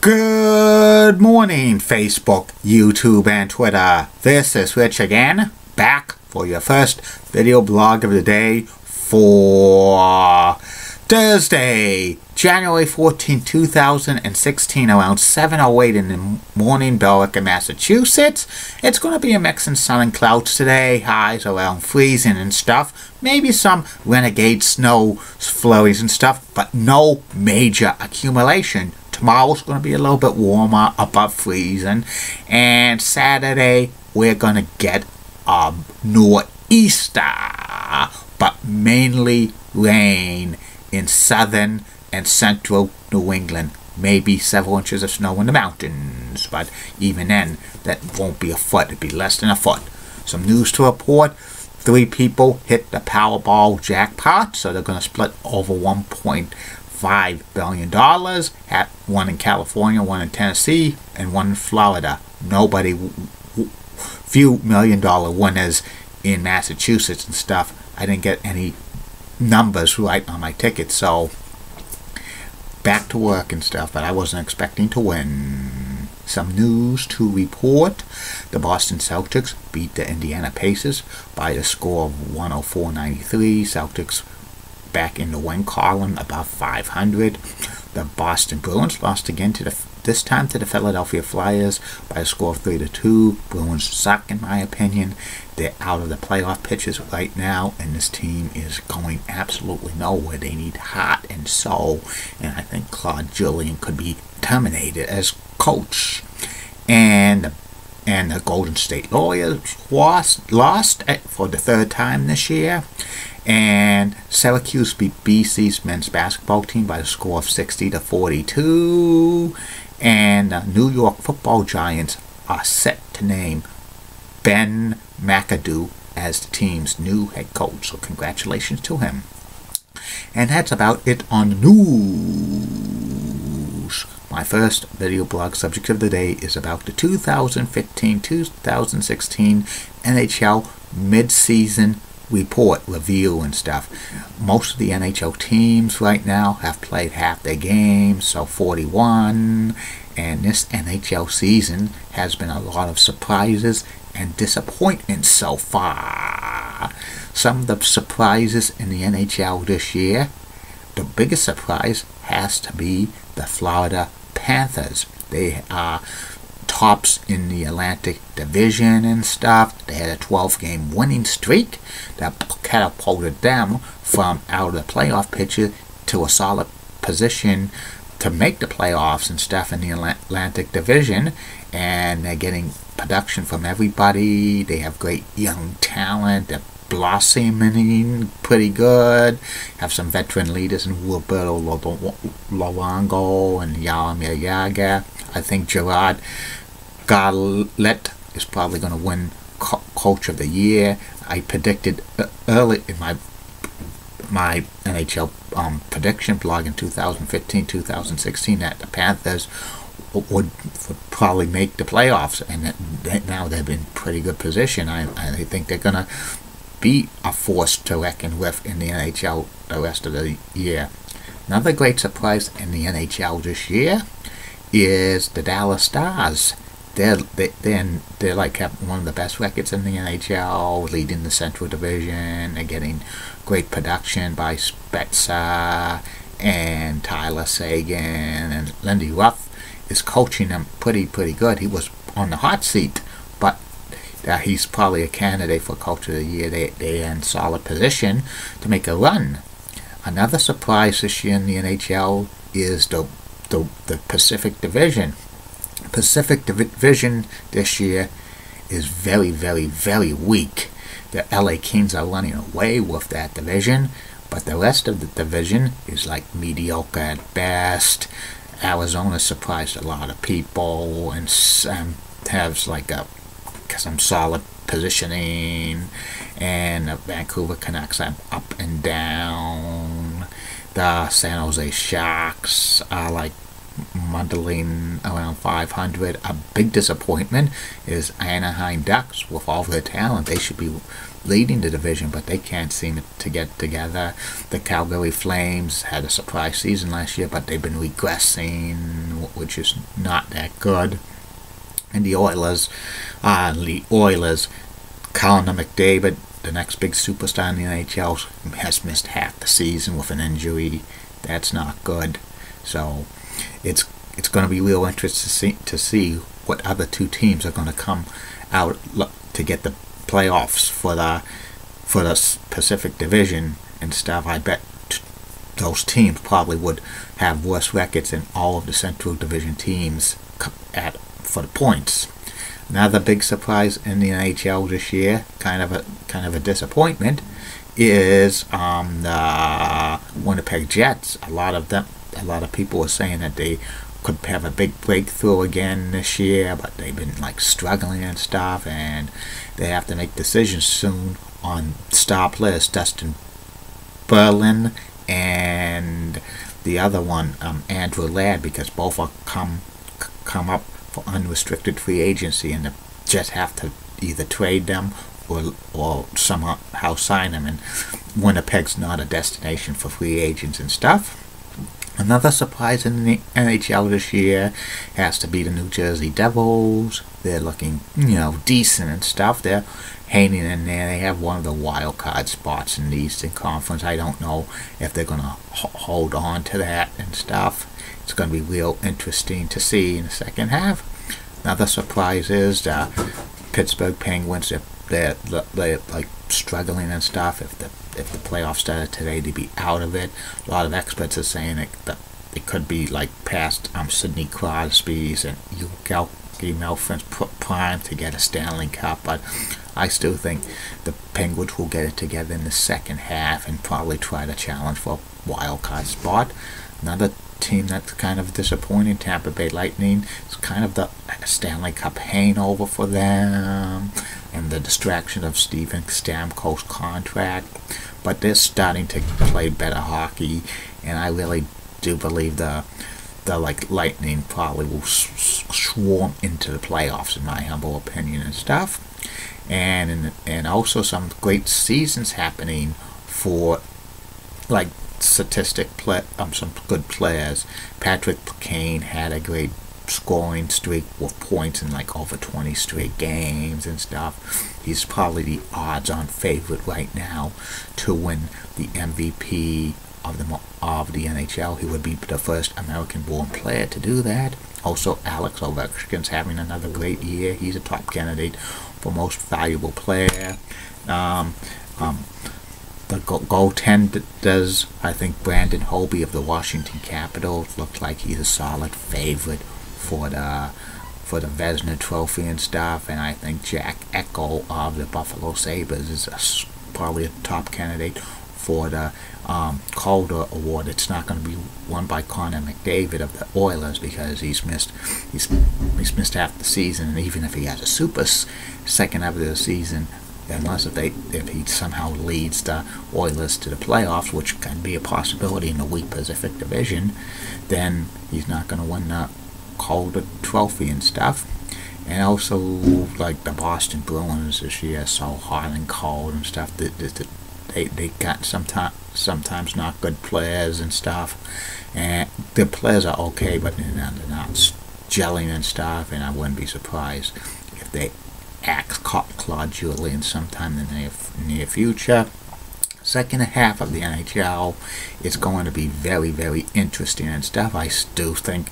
Good morning, Facebook, YouTube, and Twitter. This is Rich again, back for your first video blog of the day for Thursday, January 14, 2016, around 7:08 in the morning, Billerica, Massachusetts. It's going to be a mix of sun and clouds today, highs around freezing and stuff. Maybe some renegade snow flurries and stuff, but no major accumulation. Tomorrow's going to be a little bit warmer, above freezing. And Saturday, we're going to get a nor'easter, but mainly rain in southern and central New England. Maybe several inches of snow in the mountains, but even then, that won't be a foot. It'll be less than a foot. Some news to report. 3 people hit the Powerball jackpot, so they're going to split over $1.5 billion. At one in California, one in Tennessee, and one in Florida. Few $1 million winners in Massachusetts and stuff. I didn't get any numbers right on my ticket, so back to work and stuff, but I wasn't expecting to win. Some news to report. The Boston Celtics beat the Indiana Pacers by a score of 104-93. Celtics back in the win column, above 500. The Boston Bruins lost again this time to the Philadelphia Flyers by a score of 3-2. Bruins suck, in my opinion. They're out of the playoff pictures right now, and this team is going absolutely nowhere. They need heart and soul, and I think Claude Julien could be terminated as coach. And the Golden State Warriors lost for the 3rd time this year. And Syracuse beat BC's men's basketball team by a score of 60-42. And the New York Football Giants are set to name Ben McAdoo as the team's new head coach. So congratulations to him. And that's about it on the news. My first video blog subject of the day is about the 2015-2016 NHL mid-season report, review, and stuff. Most of the NHL teams right now have played half their games, so 41. And this NHL season has been a lot of surprises and disappointments so far. Some of the surprises in the NHL this year, the biggest surprise has to be the Florida Panthers. They are tops in the Atlantic Division and stuff. They had a 12-game winning streak that catapulted them from out of the playoff picture to a solid position to make the playoffs and stuff in the Atlantic Division. And they're getting production from everybody. They have great young talent. They're blossoming pretty good. Have some veteran leaders in Roberto Luongo and Jaromir Jagr. I think Gerard Gallet is probably going to win Coach of the Year. I predicted early in my NHL prediction blog in 2015-2016 that the Panthers would probably make the playoffs, and now they're in pretty good position. I think they're going to be a force to reckon with in the NHL the rest of the year. Another great surprise in the NHL this year is the Dallas Stars. They're like having one of the best records in the NHL, leading the Central Division. They're getting great production by Spezza and Tyler Seguin, and Lindy Ruff is coaching them pretty good. He was on the hot seat, but he's probably a candidate for Coach of the Year. They're in solid position to make a run. Another surprise this year in the NHL is the Pacific Division. Pacific Division this year is very weak. The LA Kings are running away with that division, but the rest of the division is like mediocre at best. Arizona surprised a lot of people and has like some solid positioning, and the Vancouver Canucks are up and down. The San Jose Sharks are like muddling around 500. A big disappointment is Anaheim Ducks. With all their talent, they should be leading the division, but they can't seem to get together. The Calgary Flames had a surprise season last year, but they've been regressing, which is not that good. And the Oilers, Connor McDavid, the next big superstar in the NHL, has missed half the season with an injury. That's not good. So it's going to be real interesting to see what other two teams are going to come out to get the playoffs for the Pacific Division and stuff. I bet those teams probably would have worse records than all of the Central Division teams for the points. Another big surprise in the NHL this year, kind of a disappointment, is the Winnipeg Jets. A lot of people are saying that they could have a big breakthrough again this year, but they've been struggling and stuff, and they have to make decisions soon on star players Dustin Berlin and the other one, Andrew Ladd, because both are come up for unrestricted free agency, and the Jets have to either trade them or somehow sign them, and Winnipeg's not a destination for free agents and stuff. Another surprise in the NHL this year has to be the New Jersey Devils. They're looking, decent and stuff. They're hanging in there. They have one of the wild card spots in the Eastern Conference. I don't know if they're going to hold on to that and stuff. It's going to be real interesting to see in the second half. Another surprise is the Pittsburgh Penguins. They're struggling and stuff. If the playoffs started today, they'd be out of it. A lot of experts are saying that it could be past Sidney Crosby's and Yurgi Melfin's prime to get a Stanley Cup, but I still think the Penguins will get it together in the second half and probably try to challenge for a wild card spot. Another team that's kind of disappointing, Tampa Bay Lightning. It's kind of the Stanley Cup hangover for them and the distraction of Steven Stamkos' contract, but they're starting to play better hockey, and I really do believe the Lightning probably will swarm into the playoffs, in my humble opinion and stuff. And also some great seasons happening for some good players. Patrick Kane had a great scoring streak with points in over 20 straight games and stuff. He's probably the odds-on favorite right now to win the MVP of the NHL. He would be the first American-born player to do that. Also, Alex Ovechkin's having another great year. He's a top candidate for most valuable player. The goaltenders, I think Brandon Hobie of the Washington Capitals looks like he's a solid favorite for the Vezina Trophy and stuff, and I think Jack Eichel of the Buffalo Sabres is probably a top candidate for the Calder Award. It's not going to be won by Connor McDavid of the Oilers because he's missed half the season, and even if he has a super second half of the season, unless if he somehow leads the Oilers to the playoffs, which can be a possibility in the weak Pacific Division, then he's not going to win the Calder Trophy and stuff. And also, the Boston Bruins this year, so hot and cold and stuff. They got sometimes not good players and stuff, and the players are okay, but they're not gelling and stuff. And I wouldn't be surprised if they axe Claude Julien sometime in the near future. Second half of the NHL is going to be very, very interesting and stuff. I still think,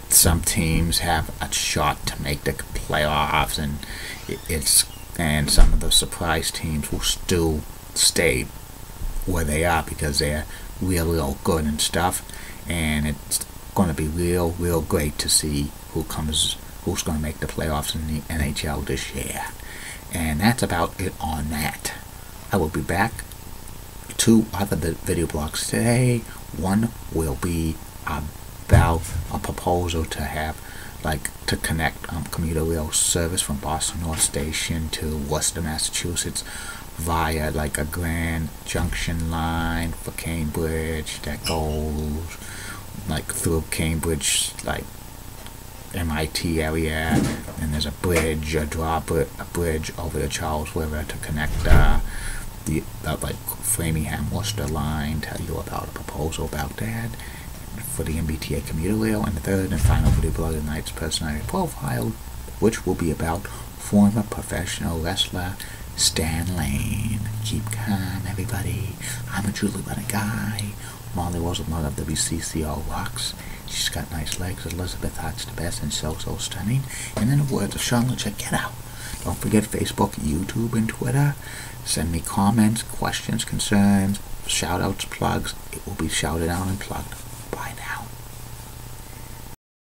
some teams have a shot to make the playoffs, and some of the surprise teams will still stay where they are because they're real good and stuff. And it's going to be real great to see who's going to make the playoffs in the NHL this year. And that's about it on that. I will be back. 2 other video blogs today. One will be about a proposal to have to connect commuter rail service from Boston North Station to Worcester, Massachusetts via a Grand Junction line for Cambridge that goes like through Cambridge, like MIT area, and there's a bridge, a bridge over the Charles River to connect the like Framingham Worcester line. Tell you about a proposal about that for the MBTA commuter rail, and the third and final video blog tonight's personality profile, which will be about former professional wrestler Stan Lane. Keep calm, everybody. I'm a truly running guy. Molly was a mother of WCCO rocks. She's got nice legs. Elizabeth Hart's the best and so stunning. And in the words of Charlotte, get out. Don't forget Facebook, YouTube, and Twitter. Send me comments, questions, concerns, shout outs, plugs. It will be shouted out and plugged.